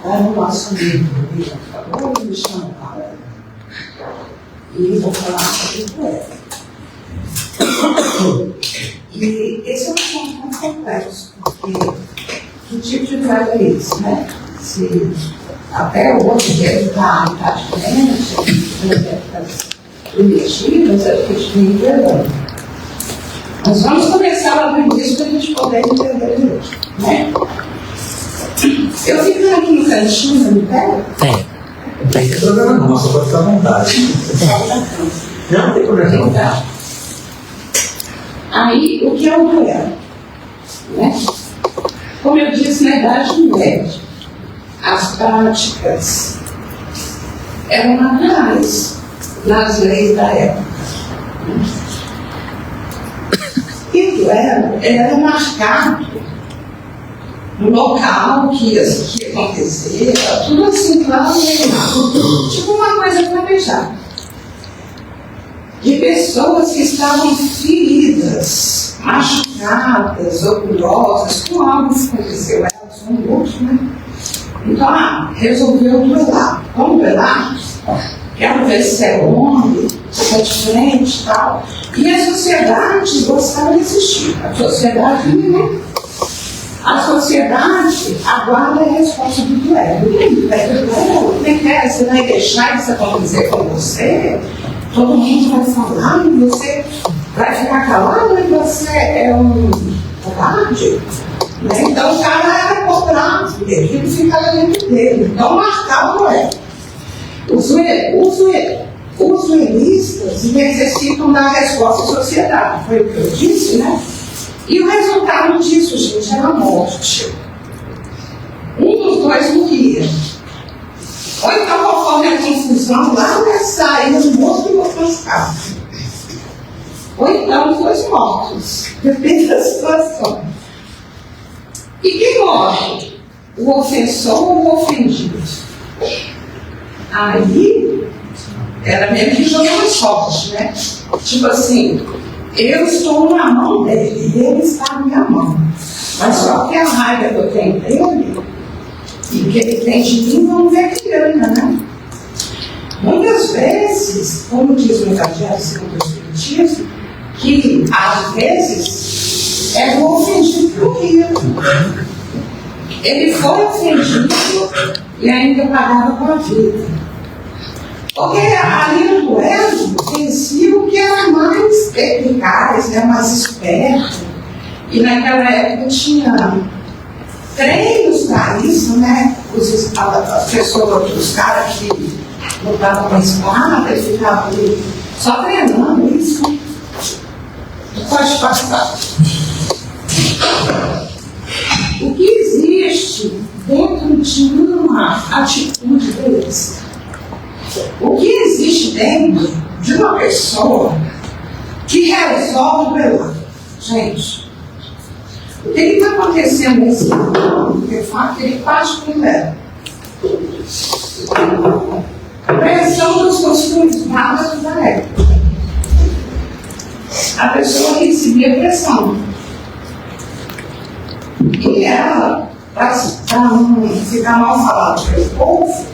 No nosso livro, eu me chamo Paula. E vou falar sobre o poeta. E esse é um assunto muito complexo, porque que tipo de poeta é esse, né? Se até hoje deve estar diferente, das primitivas, é porque a gente vem entendendo. Mas vamos começar lá do início para a gente poder entender melhor, né? Eu fico aqui no cantinho, não pego? Não, você pode ficar à vontade. Não tem problema. Aí, o que é um poema? Né? Como eu disse, na Idade Média, as práticas eram naturais nas leis da época. E o duelo era marcado no local que ia acontecer, tudo assim, claro, tipo uma coisa planejada. De pessoas que estavam feridas, machucadas, orgulhosas, com algo que aconteceu, elas são outros, né? Então, resolveu duelar. Vamos duelar? Quero ver se é homem, se é diferente e tal. E a sociedade gostava de assistir. A sociedade, né? A sociedade aguarda a resposta do duelo. Você vai deixar isso acontecer com você? Todo mundo vai falar e você vai ficar calado e você é um covarde? Né? Então o cara era cobrado dele, ele ficava dentro dele. Então marcava o duelo. Os duelistas necessitam dar resposta à sociedade, foi o que eu disse, né? E o resultado disso, gente, era a morte. Um dos dois morria. Ou então, conforme a confusão, lá ia sair um morto e outro lascado. Ou então, os dois mortos. Depende da situação. E quem morre? O ofensor ou o ofendido? Aí, era meio que jogando sorte, né? Tipo assim, eu estou na mão dele e ele está na minha mão. Mas só que a raiva que eu tenho dele e que ele tem de mim, vamos ver que grana, né? Muitas vezes, como diz o Evangelho segundo o Espiritismo, que às vezes é o ofendido que morria. Ele foi ofendido e ainda pagava com a vida. Porque ali no duelo vencia o que era mais eficaz, né, mais esperto. E naquela época tinha treinos para isso, né? As pessoas, os caras que lutavam com a espada, eles ficavam ali só treinando isso. Pode passar. O que existe dentro de uma atitude deles? O que existe dentro de uma pessoa que resolve duelar? Gente, o que está acontecendo nesse mundo, de fato, ele parte com ela. Pressão dos costumes básicos da época. A pessoa recebia pressão. E ela, para não ficar mal falado pelo povo,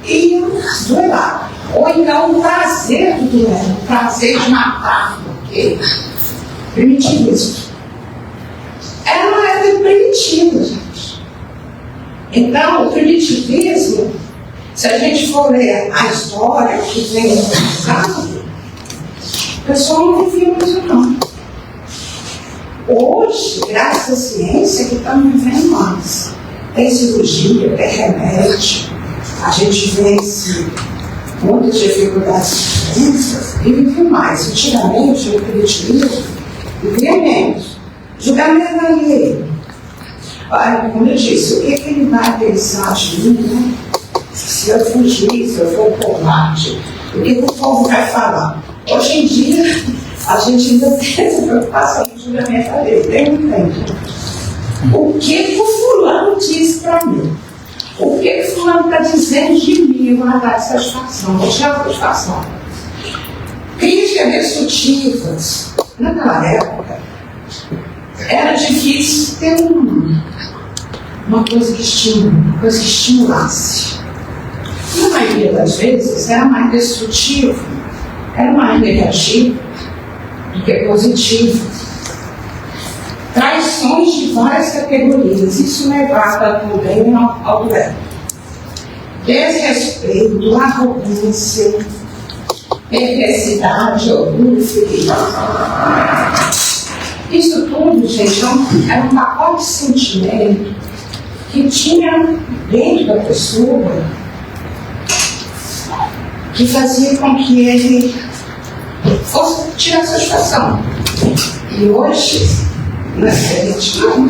ia duelar. Ou então o prazer do duelo, o prazer de matar, porque primitivismo. Era uma época primitiva, gente. Então, o primitivismo, se a gente for ler a história que vem no passado, o pessoal não vivia muito, não. Hoje, graças à ciência, que estamos vivendo mais. Tem cirurgia, tem remédio, a gente vence muitas dificuldades diferentes e vive mais. Antigamente, o primitivismo vivia menos. Julgamento alheio. Olha, como eu disse, o que ele vai pensar de mim, né? Se eu fugir, se eu for covarde, o que o povo vai falar? Hoje em dia, a gente ainda tem essa preocupação de julgamento alheio. Tem um tempo. O que o fulano diz para mim? O que o fulano está dizendo de mim? Eu vou dar satisfação, vou tirar satisfação. Críticas destrutivas. Naquela época, era difícil ter uma coisa que estimula, uma coisa que estimulasse. Na maioria das vezes era mais destrutivo, era mais negativo do que positivo. Traições de várias categorias, isso levava também ao duelo. Desrespeito, arrogância, perversidade, orgulho, isso tudo, gente, era um pacote de sentimento que tinha dentro da pessoa que fazia com que ele fosse tirar a satisfação. E hoje, não é diferente, não.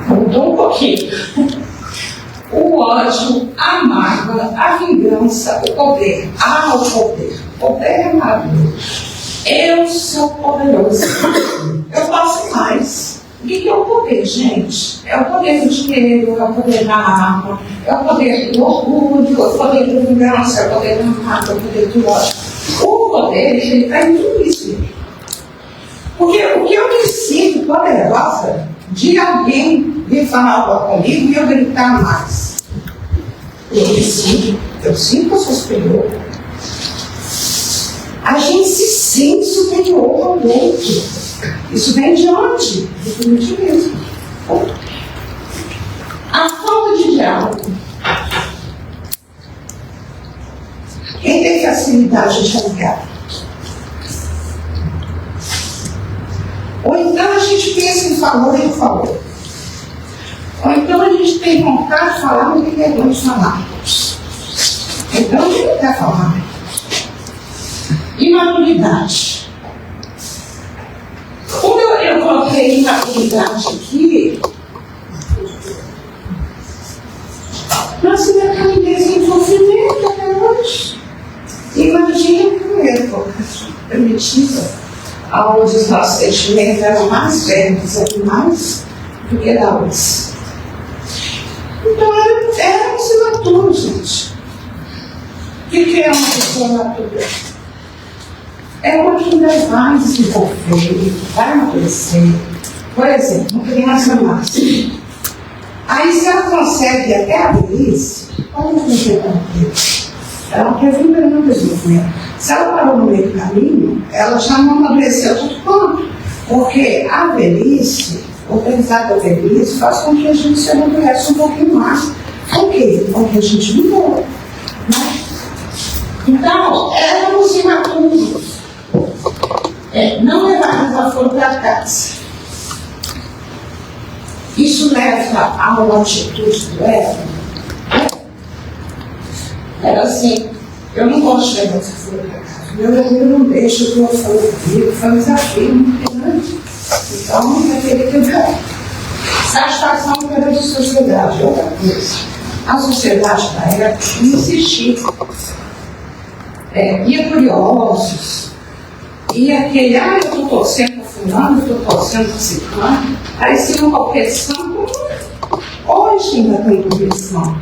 Mudou um pouquinho. O ódio, a mágoa, a vingança, o poder. Ah, o poder. O poder é maravilhoso. Eu sou poderoso. Eu posso mais. O que é o poder, gente? É o poder do dinheiro, é o poder da arma, é o poder do orgulho, é o poder da vingança, é o poder da mágoa, é o poder do ódio. O poder, ele está em tudo isso. Porque o que eu me sinto poderosa de alguém vir falar algo comigo e eu gritar mais. Eu sinto que eu sou superior. A gente se sente superior ao outro. Isso vem de onde? Do de mesmo. A falta de diálogo. Quem tem facilidade de ligar? Ou então a gente pensa em falou e não falou. Ou então a gente tem vontade de falar, mas tem vergonha de falar. Então a gente não quer falar. Imaturidade. Quando eu coloquei imaturidade aqui, nós tivemos aquele desenvolvimento até hoje. Imagina que eu era primitiva, onde os nossos sentimentos eram mais velhos, animais, do que da luz. Então éramos imaturos, gente. O que é uma pessoa matura? É uma que ainda vai desenvolver, vai amadurecer. Por exemplo, uma criança nasce. Aí, se ela consegue até a velhice, olha o que ela teve. Ela teve um grande desenvolvimento. Se ela parou no meio do caminho, ela já não amadureceu tudo quanto. Porque a velhice, o pensar da velhice, faz com que a gente se amadurece um pouquinho mais. Por quê? Porque a gente viveu. Né? Então, éramos imaturos. Não levarmos a flor para casa. Isso leva a uma atitude do ego. Era assim, eu não gosto de levar essa flor para casa. Eu não deixo que eu flor comigo, foi um desafio muito grande. Então, eu queria que eu satisfação pela de sociedade, outra coisa. A sociedade da época insistia. Ia curiosos. E aquele, eu estou torcendo para fulano, eu estou torcendo para ciclano, parecia uma competição. Hoje ainda tem competição,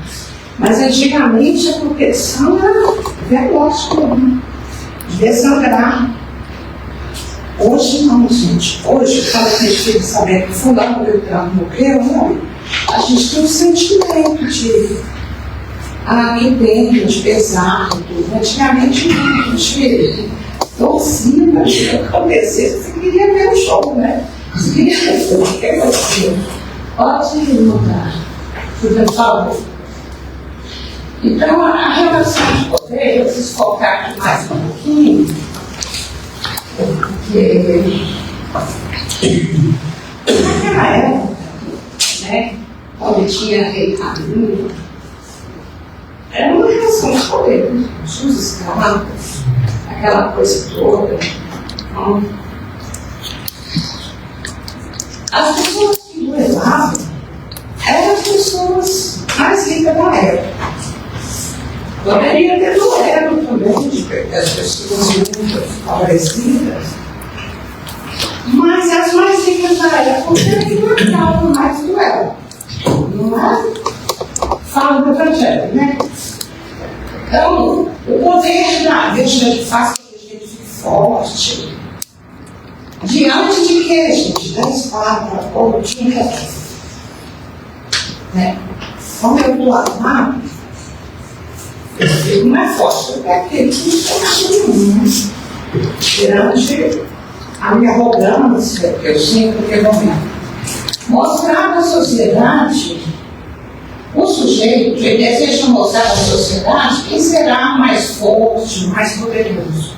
mas antigamente a competição era veloz, devia sangrar. Hoje não, gente. Hoje, quando a gente fica sabendo que fulano morreu, não, a gente tem um sentimento de que dentro, de pesar, tudo. Antigamente não, a gente torcia para que acontecesse. Você queria ver o show, né? Você queria ver o que aconteceu. Pode mudar, por favor. Então, a relação de poder, eu preciso focar aqui mais um pouquinho, porque naquela época, né, quando tinha rei rainha, era uma relação de poder, os escravos, aquela coisa toda. Então, as pessoas que duelavam eram as pessoas mais ricas da época. Poderia ter duelo também, de as pessoas muito favorecidas, mas as mais ricas da época eram que marcavam mais duelo. Não é? Fala do Evangelho, né? Então, o poder da gente faz com que a gente fique forte. Diante de que, gente? Da espada ou de né? Como eu estou armado, ele não é forte, é aquele que não tem nada nenhum. Perante a minha arrogância, que eu sinto naquele momento. Mostrar para a sociedade, o sujeito, ele deseja mostrar para a sociedade quem será mais forte, mais poderoso.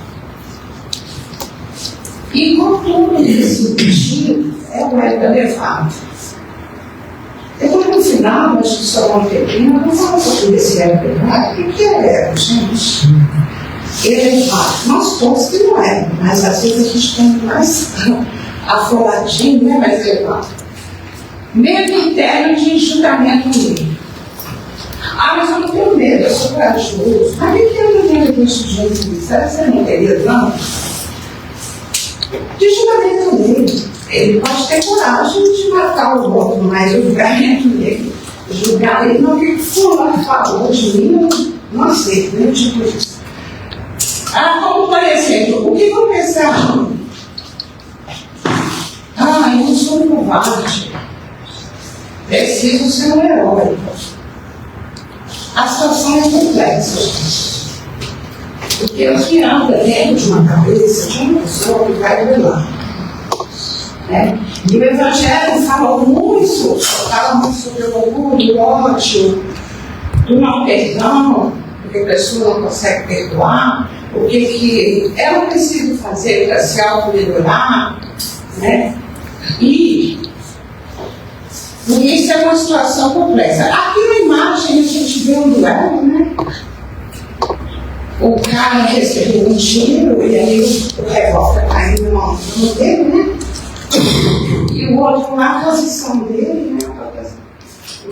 E contudo, nesse sentido, é o ego elevado. Depois, no final, acho que só vão ter eu não falo um pouco desse ego elevado. O que é ego, gente? Elevado. Nós todos que não é, mas às vezes a gente tem mais afloradinho, né? Mais elevado. Medo interno de julgamento livre. Ah, mas eu não tenho medo, eu sou corajoso. Mas o que eu não tenho com esse sujeito? Será que você não teria, não? De julgamento dele. Ele pode ter coragem de matar o outro, mas o julgamento dele, julgar ele, não, que fulano falou de mim, não aceito, nem tipo isso. Ah, como por exemplo, o que vão pensar? Ah, eu não sou um covarde. Preciso ser um herói. A situação é complexa. Porque o que anda dentro de uma cabeça de uma pessoa que vai revelar. Né? E o Evangelho fala muito sobre o orgulho, o ódio, do não perdão, porque a pessoa não consegue perdoar, o que ela precisa fazer para se auto-melhorar, né? E por isso é uma situação complexa. Aqui na imagem a gente vê um duelo, né? O cara recebeu um tiro e aí o revólver caiu na mão dele, né? E o outro na posição dele, né?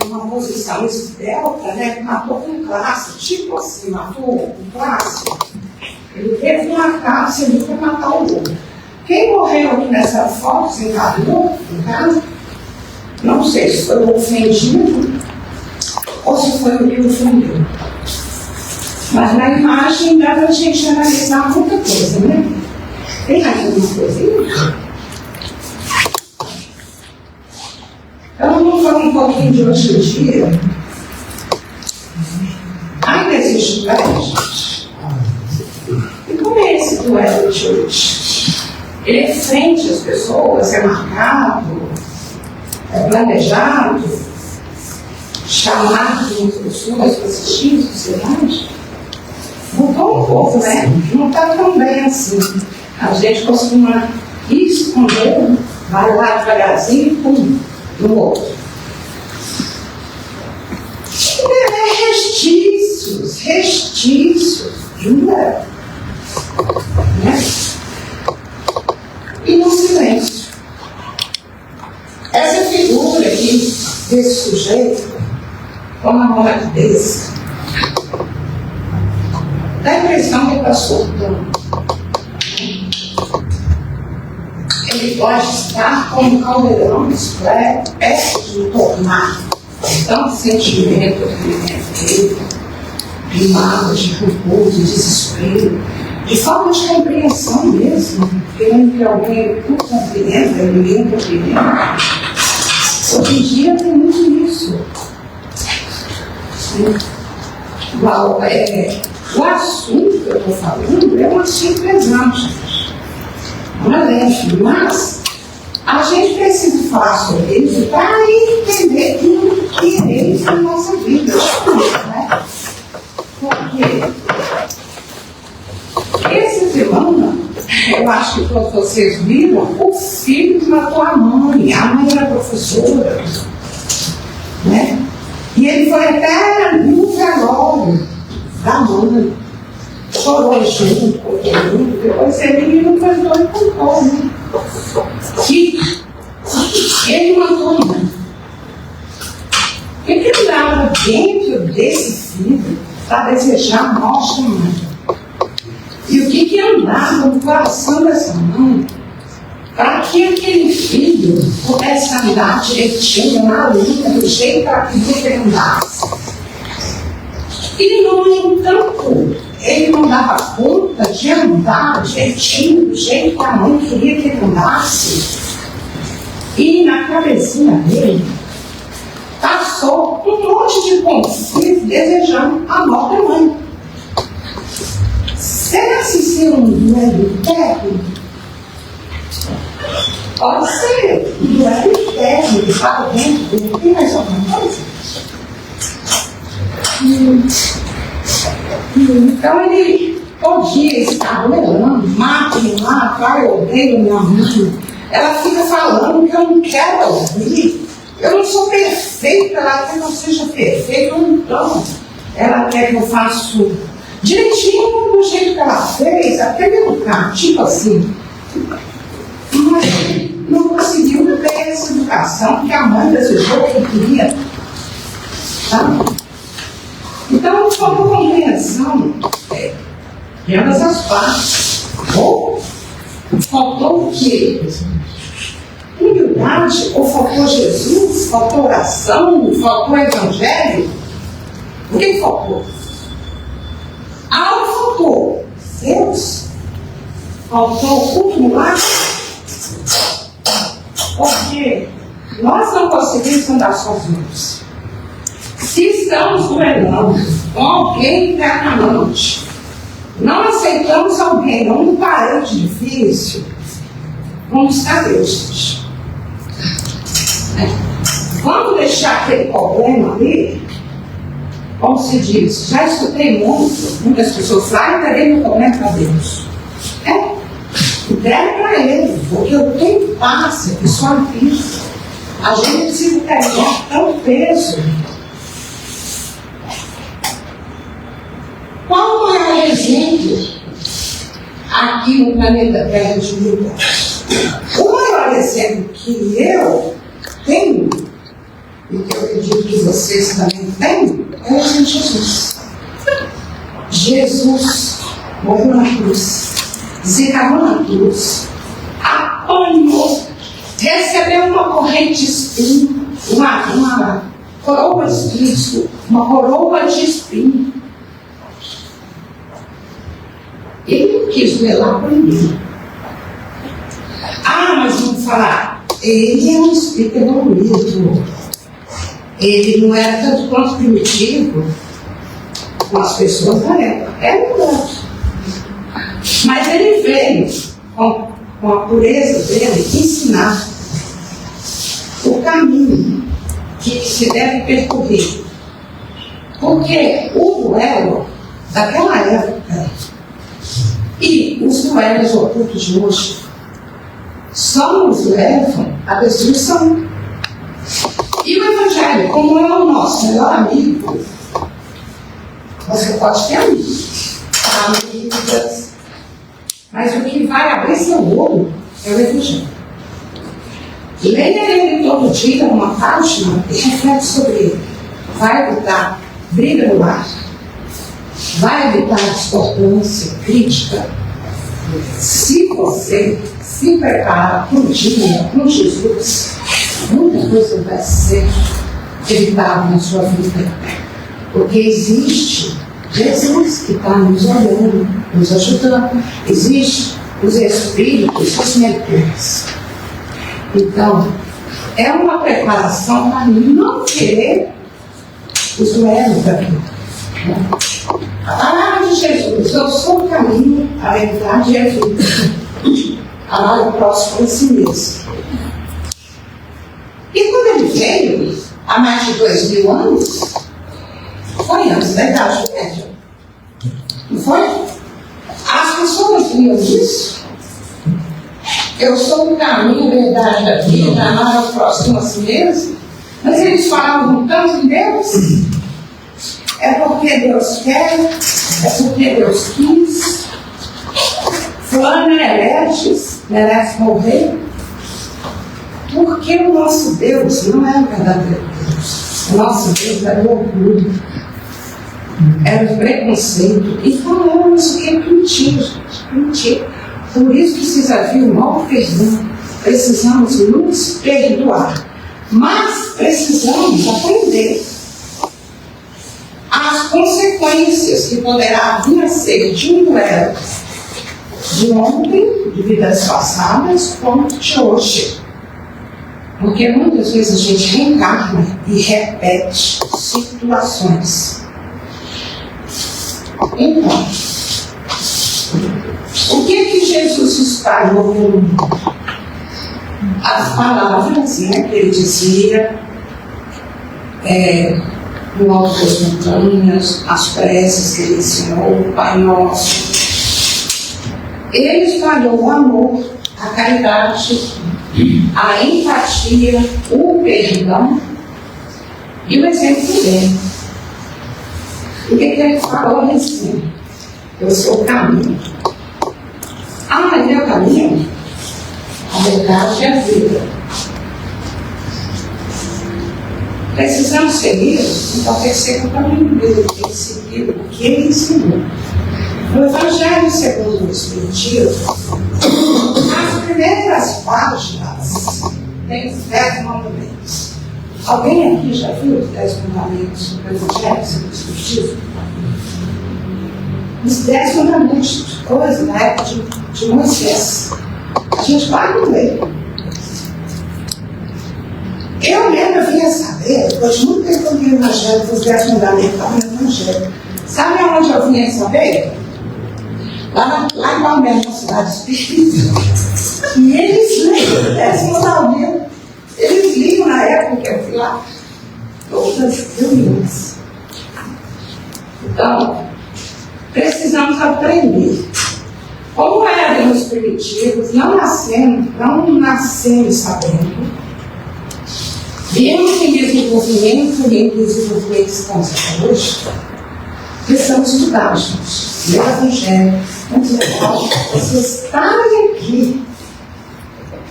Uma posição esbelta, né? Matou com classe, tipo assim, matou com classe. Ele teve uma classe ali para matar o outro. Quem morreu aqui nessa foto, se encarnou em casa? Não sei se foi o ofendido ou se foi o que ofendeu. Mas na imagem dá para a gente analisar muita coisa, né? Tem mais alguma coisinha? Então vamos falar um pouquinho de hoje em dia. Ainda existe duelo, gente? E como é esse duelo de hoje? Ele é frente às pessoas, é marcado, é planejado, chamado de pessoas para assistir a sociedade? Mudou um pouco, né? Não está tão bem assim. A gente costuma esconder, vai lá devagarzinho e pum, no outro. É restícios de um duelo. Né? E no silêncio. Essa figura aqui, desse sujeito, com uma mão desse, dá a impressão que ele está soltando. Ele pode estar como um caldeirão perto de tornar tanto sentimento de mágoa, de rancor, de desespero, de falta de compreensão mesmo, querendo que alguém não compreenda, ninguém compreenda. Hoje em dia tem muito isso. O assunto que eu estou falando é um assunto pesado, gente. Não é leve, mas a gente precisa falar sobre ele para entender tudo que ele fez na nossa vida. Né? Porque esse semana, eu acho que todos vocês viram, o filho que matou a mãe era professora. Né? E ele foi até no velório da mãe. Chorou junto com todo mundo, depois ele não perdoou e contou, né? Que ele matou a mãe. O que andava dentro desse filho para desejar a morte da mãe? E o que andava no coração dessa mãe para que aquele filho pudesse andar direitinho na linha, do jeito que ele andasse? E no entanto, ele não dava conta de andar direitinho, do jeito que a mãe queria que ele andasse. E na cabecinha dele, está passou um monte de conflito desejando a morte da mãe. Será que ser um duelo técnico? Pode ser um duelo técnico que está dentro dele. Tem mais alguma coisa? Então ele podia estar duelando, mate, pai, eu odeio minha mãe. Ela fica falando que eu não quero ouvir. Eu não sou perfeita, ela quer que eu seja perfeita, então ela quer que eu faça direitinho do jeito que ela fez, até me educar, tipo assim. Mas não conseguiu ter essa educação que a mãe desejou que ele queria. Tá? Então, faltou compreensão de ambas as partes. Ou faltou o quê? Humildade? Ou faltou Jesus? Faltou oração? Faltou evangelho? O que faltou? Algo faltou. Deus? Faltou o culto no lar? Porque nós não conseguimos andar sozinhos. Se estamos duelando com alguém internamente, não aceitamos alguém, um parente difícil, vamos estar Deus. Vamos deixar aquele problema ali, como se diz, já escutei muitas pessoas lá e terei meu problema para Deus. Entregue para Ele, porque eu tenho paz, que só isso. A gente precisa carregar tão peso. Qual o maior exemplo aqui no planeta Terra de humildade? O maior exemplo que eu tenho, e que eu acredito que vocês também têm, é o exemplo de Jesus. Jesus morreu na cruz, desencarnou na cruz, apanhou, recebeu uma corrente de espinho, uma coroa de Cristo, uma coroa de espinho. Ele não quis duelar com ninguém. Mas vamos falar, ele é um espírito evoluído. Ele não era tanto quanto primitivo com as pessoas da época. É verdade. Mas ele veio, com a pureza dele, ensinar o caminho que se deve percorrer. Porque o duelo daquela época e os duelos ocultos de hoje só nos levam à destruição. E o Evangelho, como é o nosso melhor amigo, você pode ter amigos, amigas, mas o que vai abrir seu olho é o Evangelho. Leia ele todo dia, uma página, e reflete sobre ele. Vai evitar briga no lar, vai evitar discordância, crítica. Se você se prepara para um dia com Jesus, muita coisa vai ser evitável na sua vida. Porque existe Jesus que está nos olhando, nos ajudando. Existe os Espíritos, os mentores. Então, é uma preparação para não querer os duelos da vida. A palavra de Jesus: eu sou o caminho, a verdade e a vida. Amar o próximo por si mesmo. E quando ele veio, há mais de 2000 anos, foi antes da Idade Média. Não foi? As pessoas viam isso. Eu sou o caminho, a verdade da vida, amar ao próximo a si mesmo. Mas eles falavam tanto em Deus. É porque Deus quer, é porque Deus quis. Fulano merece morrer. Porque o nosso Deus não é o verdadeiro Deus. O nosso Deus é o orgulho, é o preconceito. E falamos o que é primitivo, gente. Primitivo. Por isso precisa vir o novo perdão. Precisamos nos perdoar. Mas precisamos aprender as consequências que poderá vir a ser de um duelo de ontem, de vidas passadas, como de hoje. Porque muitas vezes a gente reencarna e repete situações. Então, o que Jesus espalhou pelo mundo? As palavras, né, que ele dizia, no alto das montanhas, as preces que ele ensinou, o Pai Nosso. Ele espalhou o amor, a caridade, a empatia, o perdão e o exemplo dele. O que ele falou assim? Eu sou o caminho. Mas meu caminho, a verdade é a vida. Precisamos seguir, então tem que ser o caminho dele, tem que seguir o que ele ensinou. No Evangelho segundo o Espiritismo, as primeiras páginas tem os 10 mandamentos. Alguém aqui já viu os 10 mandamentos do Evangelho segundo o Espiritismo? Os 10 mandamentos, coisa na época de Moisés. A gente vai ler. Eu mesmo vinha saber, depois de muito tempo que eu li o Evangelho, dos 10 mandamentos do Evangelho. Sabe aonde eu vinha saber? Lá em Palmeiras, na cidade espírita. E eles leem os 10 mandamentos. Eles liam na época que eu fui lá. Todas reuniões. Então, precisamos aprender. Como eram os primitivos, não nascemos sabendo. Viemos em desenvolvimento e em desenvolvimento estamos até hoje. Precisamos estudar, gente. Ler o Evangelho. Muito legal. Vocês estarem aqui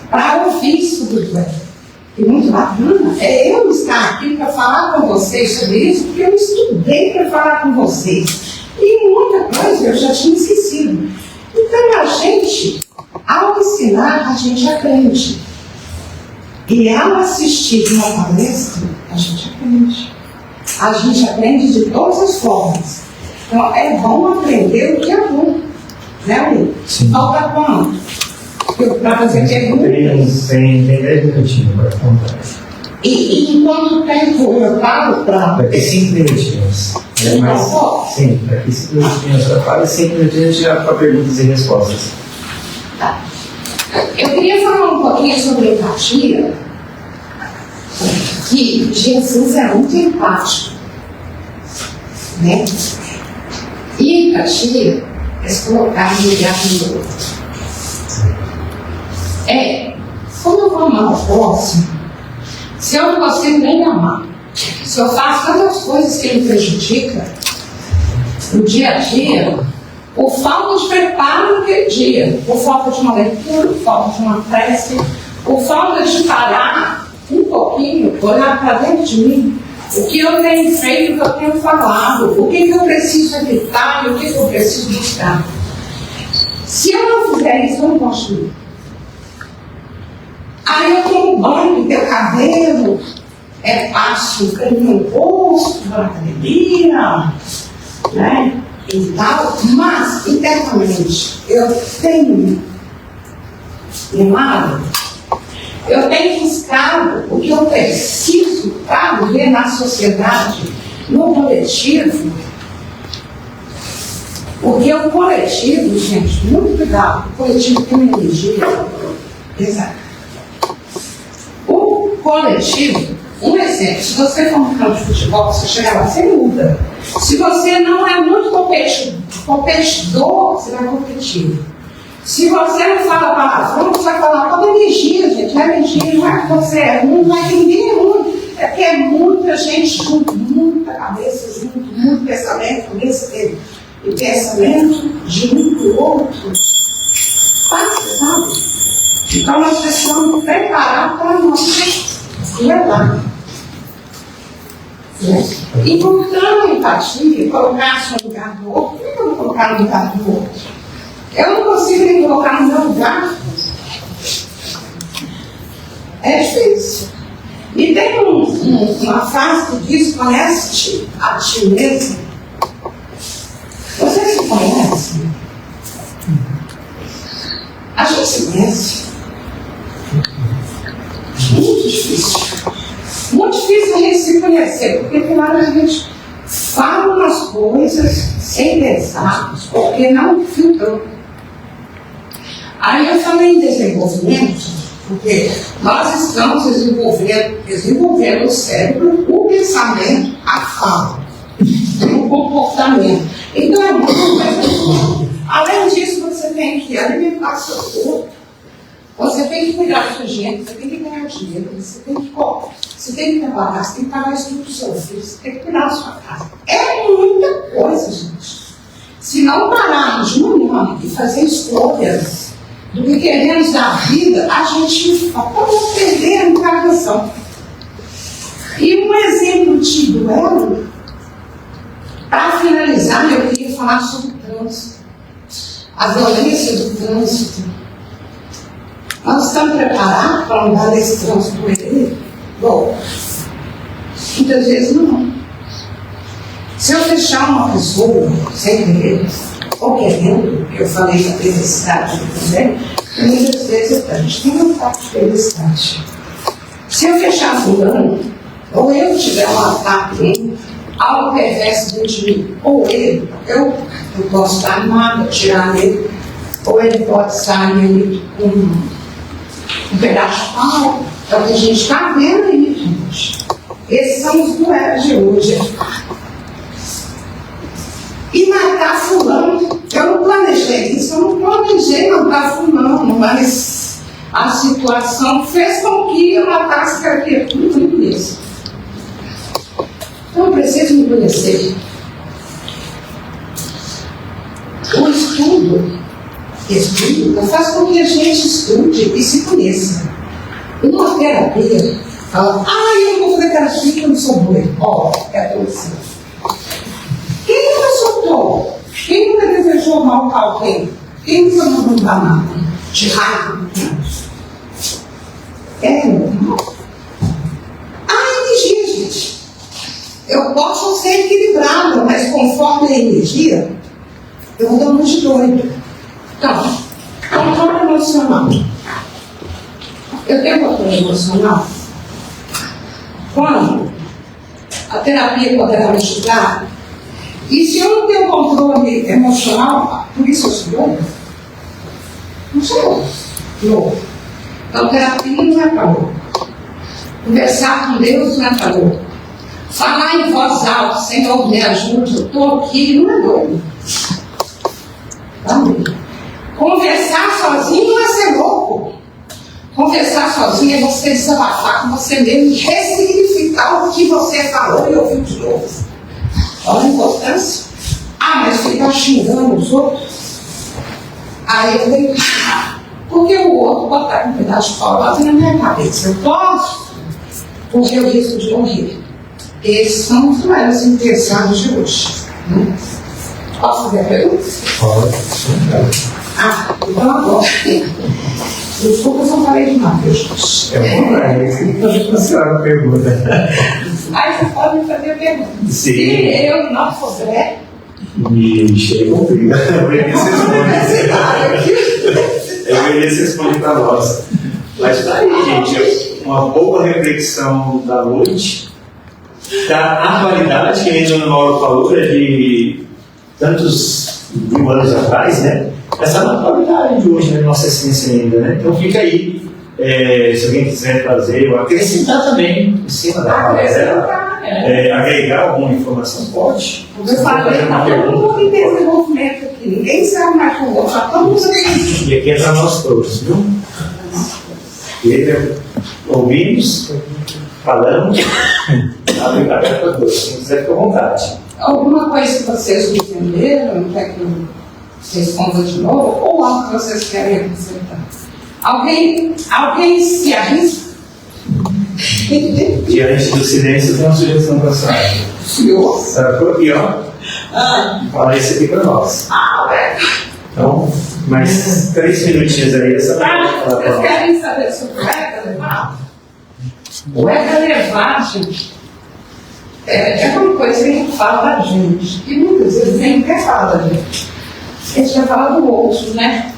para ouvir sobre o Evangelho. E muito bacana é eu estar aqui para falar com vocês sobre isso, porque eu estudei para falar com vocês. E muita coisa eu já tinha esquecido. Então a gente, ao ensinar, a gente aprende. E ao assistir uma palestra, a gente aprende. A gente aprende de todas as formas. Então é bom aprender o que é bom. Né, Will? Falta quanto? Para fazer perguntas. Tem 10 minutinhos para contar. E em quanto tempo eu paro para. Daqui 5 minutinhos. Sim, daqui 5 minutinhos eu falo e 5 minutinhos a gente já para perguntas e respostas. Tá. Eu queria falar um pouquinho sobre empatia, que Jesus é muito empático, né? E empatia é se colocar no lugar do outro. Quando eu vou amar o próximo, se eu não consigo nem amar, se eu faço tantas coisas que ele prejudica no dia a dia, por falta de preparo naquele dia, por falta de uma leitura, por falta de uma prece, por falta de parar um pouquinho, olhar para dentro de mim, o que eu tenho feito, o que eu tenho falado, o que eu preciso evitar e o que eu preciso buscar. Se eu não fizer isso, eu não posso ir. Aí eu tomo banho, meu cabelo, passo um creme no rosto, na academia, né? E tal, mas internamente eu tenho limado, eu tenho buscado o que eu preciso para viver na sociedade, no coletivo. Porque o coletivo, gente, muito cuidado, o coletivo tem uma energia pesada. O coletivo, um exemplo, se você for um campo de futebol, você chegar lá, você muda. Se você não é muito competidor, você vai competir. Se você não fala palavrão, você vai falar toda energia, gente. Não é energia, não é que você é ruim, não é que ninguém é ruim. É porque é muita gente junto, muita cabeça junto, muito pensamento, cabeça e pensamento de um do outro. Sabe? Então nós precisamos preparar para a nossa verdade. Encontrando a empatia, colocar-se no lugar do outro. Por que eu vou colocar no lugar do outro? Eu não consigo me colocar no meu lugar. É difícil. E tem uma frase que diz: conhece-te a ti mesmo. Você se conhece? A gente se conhece. Muito difícil. conhecer, porque tem hora a gente fala umas coisas sem pensar, porque não filtrou. Aí eu falei em desenvolvimento, porque nós estamos desenvolvendo o cérebro, o pensamento, a fala, o comportamento. Então é muito coisa. Além disso, você tem que alimentar seu corpo, você tem que cuidar da sua gente, você tem que ganhar dinheiro, você tem que trabalhar, você tem que pagar estudo do seu filho, você tem que cuidar da sua casa. É muita coisa, gente. Se não pararmos no nome e fazer escolhas do que queremos da vida, a gente pode perder a encarnação. E um exemplo de duelo, para finalizar, eu queria falar sobre o trânsito, a violência do trânsito. Nós estamos preparados para andar nesse trânsito com ele? Bom, muitas vezes não. Se eu deixar uma pessoa sem querer, ou querendo, eu falei da felicidade também, muitas vezes a gente tem um ataque de felicidade. Se eu fechar fulano, ou eu tiver um ataque, algo perverso dentro de mim, ou ele, eu posso estar armado, atirar nele, ou ele pode sair com um pedaço de pau. É o que a gente está vendo aí, gente. Esses são os duelos de hoje. E matar fulano, eu não planejei isso, eu não planejei matar fulano, mas a situação fez com que eu matasse aquele tudo isso. Então eu preciso me conhecer. O estudo faz com que a gente estude e se conheça. Uma terapia fala, eu não vou fazer terapia porque eu não sou doido. É doce. Quem nunca soltou? Quem nunca desejou mal para alguém? Quem nunca mandou um danado? De raiva? É normal. Energia, gente. Eu posso ser equilibrada, mas conforme a energia, eu vou dando de doido. Então, controle emocional. Eu tenho controle emocional? Quando a terapia poderá me ajudar? E se eu não tenho controle emocional, por isso eu sou louca? Não sou louca. Então, terapia não é para louco. Conversar com Deus não é para louco. Falar em voz alta, Senhor, me ajude, eu estou aqui, não é doido. Amém. Conversar sozinho não é ser louco. Conversar sozinho é você desabafar com você mesmo e ressignificar o que você falou e ouviu de novo. Olha a importância. Mas ficar xingando os outros. Aí eu tenho que. Porque o outro pode estar com um pedaço de pau na minha cabeça. Eu posso correr o risco de morrer. Esses são os maiores interessados de hoje. Posso fazer a pergunta? Pode. Então agora. Desculpa se eu falei demais, gente. Eu vou fazer uma pergunta. Aí você pode me fazer a pergunta. Sim. Se eu não souber. Chega comprido. Eu mereço responde para nós. Mas tá aí, gente. Uma boa reflexão da noite. Da atualidade, que ainda o Mauro falou, de tantos mil anos atrás, né? Essa é a atualidade de hoje, né? Nossa essência ainda, né? Então fica aí, se alguém quiser fazer, ou acrescentar também em cima da palestra, agregar alguma informação, pode. Eu falei, tá todo mundo em desenvolvimento aqui, ninguém sabe mais com o outro, tá todo mundo aqui. E aqui é para nós todos, viu? Ouvimos, falamos, obrigado a todos. Quem quiser, fica à vontade. Alguma coisa que vocês entenderam, quer que eu responda de novo, ou algo que vocês querem acrescentar? Alguém se arrisca? Diante do silêncio, tem uma sugestão para a senhora. Senhor? Será por aqui, ó. Fala isso aqui para nós. Então, mais 3 minutinhos aí. Vocês querem saber sobre o ego elevado? O ego elevado, gente, é uma coisa que a gente fala da gente, e muitas vezes nem quer falar da gente. A gente quer falar do outro, né?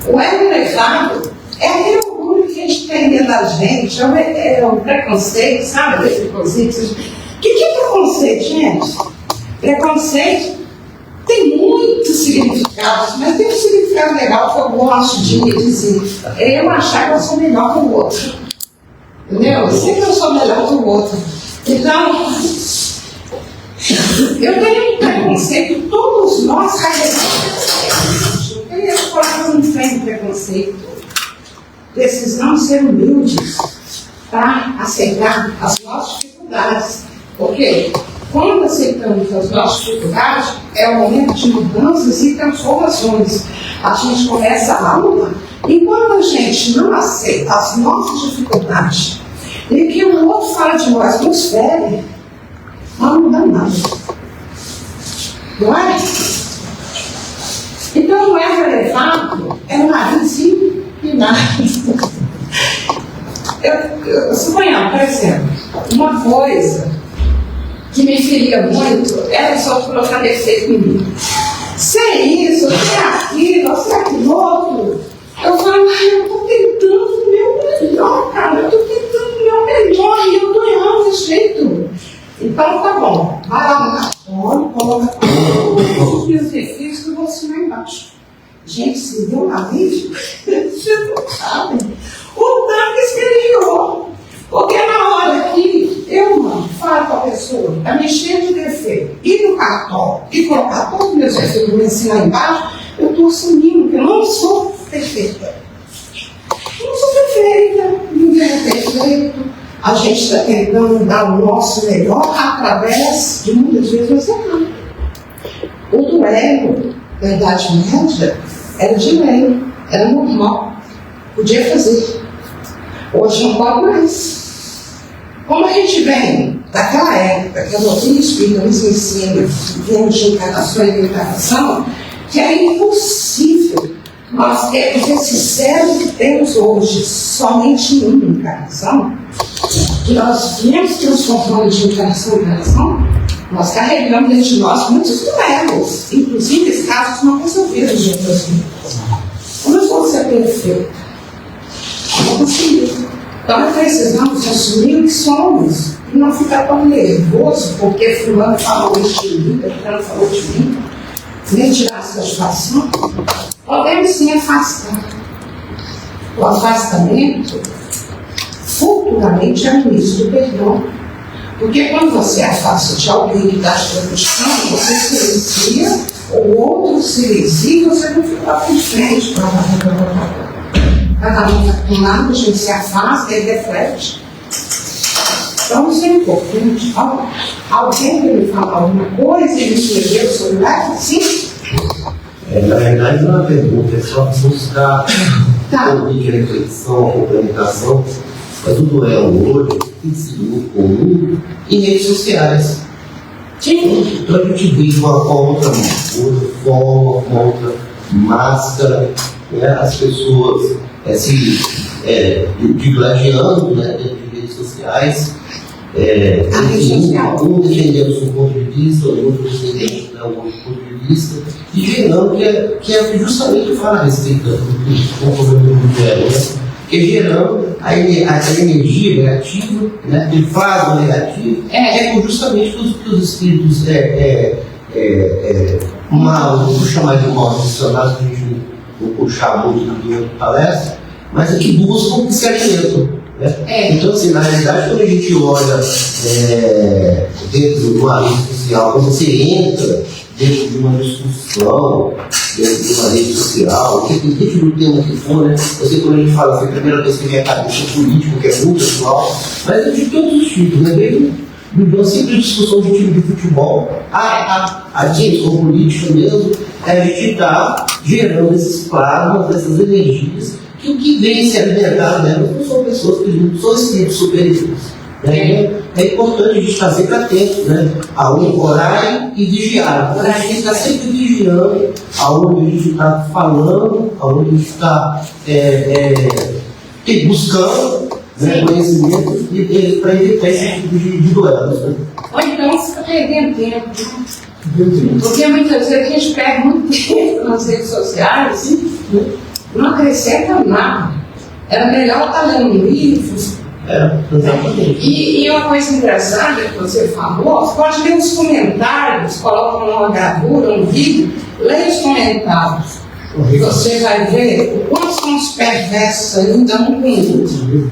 O ego elevado é aquele orgulho que que a gente tem dentro da gente é um preconceito, sabe? Preconceito. O que é preconceito, gente? Preconceito tem muitos significados, mas tem um significado legal que eu gosto de dizer. É eu achar que eu sou melhor que o outro. Entendeu? Eu sei que eu sou melhor que o outro. Então, eu tenho um preconceito, todos nós carregamos. Eu queria falar que não tem preconceito. Precisamos ser humildes para aceitar as nossas dificuldades. Porque quando aceitamos as nossas dificuldades, é o momento de mudanças e transformações. A gente começa a mudar. E quando a gente não aceita as nossas dificuldades e que o outro fala de nós, nos fere, não muda nada. Não é? Então não é elevado, é o narizinho e nada. Suponhamos, por exemplo, uma coisa que me feria muito era só colocar defeito em mim. Se é isso, se é aquilo, se é aquilo outro, eu falo, eu estou tentando o meu melhor, cara, eu estou tentando o meu melhor e eu estou errando desse jeito. Então tá bom, vai lá no cartão, coloca todos os meus defeitos que eu vou assinar embaixo. Gente, se deu um alívio, vocês não sabem o tanto que escreveu. Porque na hora que eu falo com a pessoa, está me cheio de defeito, ir no cartão e colocar todos os meus defeitos e me ensinar embaixo, eu estou assumindo que eu não sou perfeita. Eu não sou perfeita, ninguém é perfeito. A gente está tentando dar o nosso melhor através de muitas vezes nós erramos. O duelo da Idade Média era de lei, era normal, podia fazer. Hoje não pode mais. Como a gente vem daquela época que a doutrina espírita nos ensina, vem de encarnação e reencarnação, que é impossível nós termos esse cérebro que temos hoje somente em uma encarnação, que nós viemos transformando de encarnação em encarnação, nós carregamos dentro de nós muitos duelos, inclusive casos não resolvidos de outras vidas. Como eu vou ser perfeito? Não consigo. Então precisamos assumir o que somos e não ficar tão nervoso porque fulano falou isso de mim, fulano falou de mim, nem tirar a satisfação. Podemos sim afastar. O afastamento futuramente é o início do perdão. Porque quando você afasta de alguém que está te prejudicando, você silencia, o outro silencia e você não fica lá em frente. Cada um está com um lado, a gente se afasta e reflete. Então isso é importante. Alguém quer me falar alguma coisa e me escreveu sobre isso? Sim? Na verdade não é uma pergunta, é só buscar um pouco de reflexão, complementação. Mas o duelo hoje tem sido muito comum em redes sociais. Sim. Então a gente vive uma outra forma, uma outra máscara, né? As pessoas se digladiando, né, dentro de redes sociais. Um defendendo seu ponto de vista, o outro defendendo o outro ponto de vista, e gerando que é justamente falar a respeito do problema do duelo, né? Que gerando a energia negativa, né? Ele faz o negativo, justamente que os espíritos vou chamar de mal funcionários, para a gente não puxar muito do dinheiro de palestra, mas é que buscam que se alimentam. Né? Então, assim, na realidade, quando a gente olha dentro de uma rede social, quando você entra dentro de uma discussão, dentro de uma rede social, dentro do tema que for, né? Você, quando a gente fala assim, a primeira vez que vem a cabeça político, que é muito pessoal, mas é de todos os tipos, né? Desde uma simples discussão de time de futebol, a discussão política mesmo, a gente está gerando esses plasmas, essas energias, que o que vem se alimentar delas não são pessoas que não são espíritos superiores. Né? É importante a gente estar sempre atento, né? Aonde orar e vigiar. A gente está sempre vigiando aonde a gente está falando, aonde a gente está buscando, né, conhecimento para evitar esse tipo de duelos. Né? Ou então você está perdendo tempo. Porque muitas vezes a gente perde muito tempo nas redes sociais, não acrescenta nada. Era melhor estar lendo um livro. Exatamente. E uma coisa engraçada que você falou, você pode ler os comentários, coloca uma gravura, um vídeo, leia os comentários. Você vai ver o quanto são os perversos ainda um com o outro.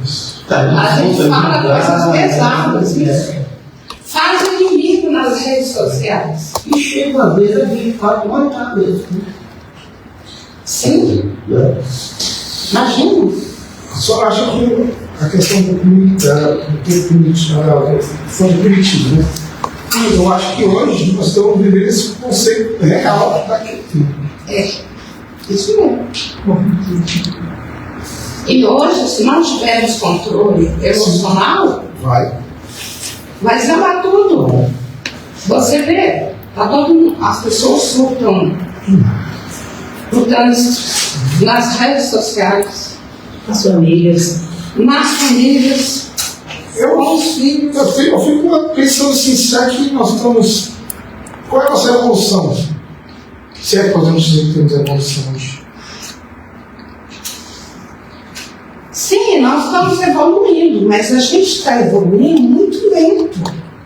A gente fala coisas pesadas, isso. Faz inimigo nas redes sociais. E chega a ver de fato matar mesmo. Sim. Imagina. Só acho que a questão do foi permitido, né? Eu acho que hoje nós estamos vivendo esse conceito real daquele tempo. Isso mesmo. E hoje, se não tivermos controle emocional, vai zelar tudo. Você vê, as pessoas surtam nas redes sociais, As famílias. com os filhos. Eu fico pensando assim, será que nós estamos. Qual é a nossa evolução? Se é que podemos dizer que temos evolução hoje. Sim, nós estamos evoluindo, mas a gente está evoluindo muito lento.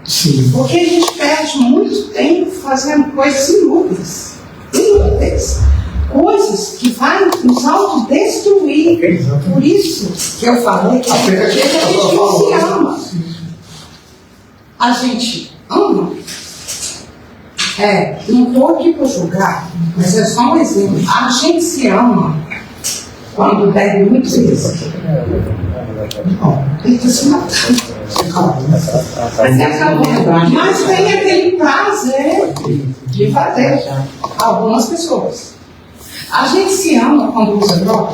Sim. Porque a gente perde muito tempo fazendo coisas inúteis. Coisas que vão nos autodestruir. Por isso que eu falei que a gente não se ama. A gente ama. Não estou aqui para julgar, mas é só um exemplo. A gente se ama quando bebe muito isso. Ele está se matando. Mas tem aquele prazer de fazer. Algumas pessoas. A gente se ama quando usa droga.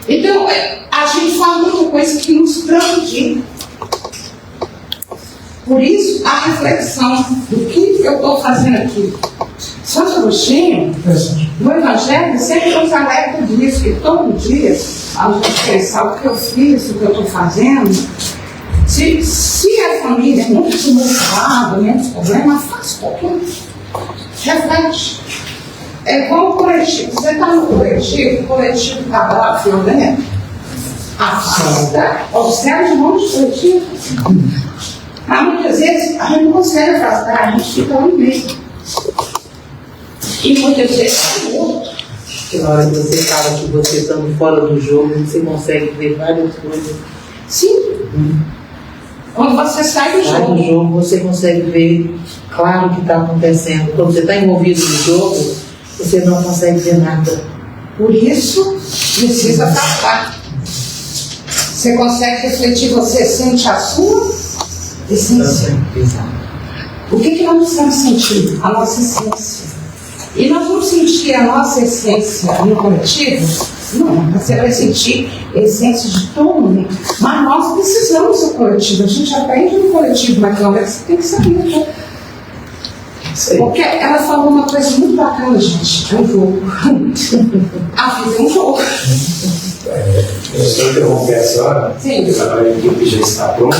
Então, a gente fala muita coisa que nos prejudica. Por isso, a reflexão do que eu estou fazendo aqui. Santo Agostinho, no Evangelho, sempre nos alerta disso, que todo dia, ao gente pensar o que eu fiz, o que eu estou fazendo, se a família é muito tumultuada, menos problema, faz pouquinho. Reflete. É como o coletivo. Você está no coletivo, o coletivo está bravo, violento. Afasta, observe um monte de coletivo. Mas muitas vezes a gente não consegue afastar, a gente fica no meio. E muitas vezes é outro. Na hora que você fala que você estando fora do jogo, você consegue ver várias coisas. Sim. Quando você sai do Sai do jogo. jogo, você consegue ver claro o que está acontecendo. Quando você está envolvido no jogo, você não consegue ver nada. Por isso, precisa afastar. Você consegue refletir, você sente a sua essência. O que nós precisamos sentir? A nossa essência. E nós vamos sentir a nossa essência no coletivo? Não, você vai sentir a essência de todo mundo. Mas nós precisamos do coletivo. A gente aprende no coletivo, mas não é que você tem que saber. Porque ela falou uma coisa muito bacana, gente. É um jogo. A vida é um jogo. Eu só interromper a senhora. Sim. A equipe já está pronta.